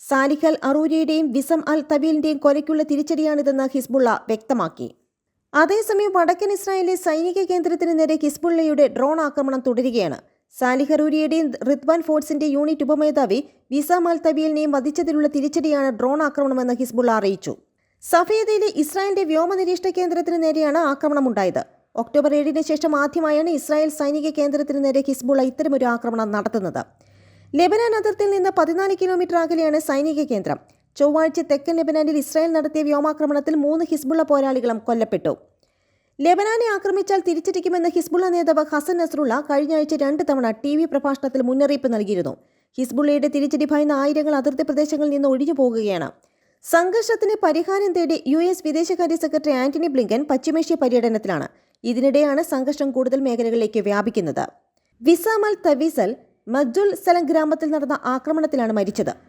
Salih അൽ അറൂരിയുടെയും വിസം അൽ തവീലിന്റെയും കൊലയ്ക്കുള്ള തിരിച്ചടിയാണിതെന്ന് Hezbollah വ്യക്തമാക്കി. അതേസമയം വടക്കൻ ഇസ്രായേലിലെ സൈനിക കേന്ദ്രത്തിന് നേരെ ഹിസ്ബുള്ളയുടെ ഡ്രോൺ ആക്രമണം തുടരുകയാണ്. സാലിഹ് അറൂരിയുടെയും റിദ്വാൻ ഫോഴ്സിന്റെ യൂണിറ്റ് ഉപമേധാവി വിസം അൽ തവീലിനെയും വധിച്ചതിലുള്ള തിരിച്ചടിയാണ് ഡ്രോൺ ആക്രമണമെന്ന് ഹിസ്ബുള്ള അറിയിച്ചു. സഫേദയിലെ ഇസ്രായേലിന്റെ വ്യോമ നിരീക്ഷണ കേന്ദ്രത്തിന് നേരെയാണ് ആക്രമണമുണ്ടായത്. ഒക്ടോബർ 7-ന് ശേഷം ആദ്യമായാണ് ഇസ്രായേൽ സൈനിക കേന്ദ്രത്തിന് നേരെ ഹിസ്ബുള്ള ഇത്തരമൊരു ആക്രമണം നടത്തുന്നത്. ലെബനാൻ അതിർത്തിയിൽ നിന്ന് 14 കിലോമീറ്റർ അകലെയാണ് സൈനിക കേന്ദ്രം. ചൊവ്വാഴ്ച തെക്കൻ ലെബനാനിൽ ഇസ്രായേൽ നടത്തിയ വ്യോമാക്രമണത്തിൽ 3 ഹിസ്ബുള്ള പോരാളികളും കൊല്ലപ്പെട്ടു. ലെബനാനെ ആക്രമിച്ചാൽ തിരിച്ചടിക്കുമെന്ന് ഹിസ്ബുള്ള നേതാവ് ഹസൻ നസ്രുള്ള കഴിഞ്ഞ ആഴ്ച 2 തവണ TV പ്രഭാഷണത്തിൽ മുന്നറിയിപ്പ് നൽകിയിരുന്നു. ഹിസ്ബുള്ളയുടെ തിരിച്ചടി ഭയന്ന ആയിരങ്ങൾ അതിർത്തി പ്രദേശങ്ങളിൽ നിന്ന് ഒഴിഞ്ഞു പോകുകയാണ്. സംഘർഷത്തിന് പരിഹാരം തേടി US വിദേശകാര്യ സെക്രട്ടറി ആന്റണി ബ്ലിങ്കൻ പശ്ചിമേഷ്യ പര്യടനത്തിലാണ്. ഇതിനിടെയാണ് സംഘർഷം കൂടുതൽ മേഖലകളിലേക്ക് വ്യാപിക്കുന്നത്. വിസം അൽ തവീസൽ മജ്ദുൽ സലം ഗ്രാമത്തിൽ നടന്ന ആക്രമണത്തിലാണ് മരിച്ചത്.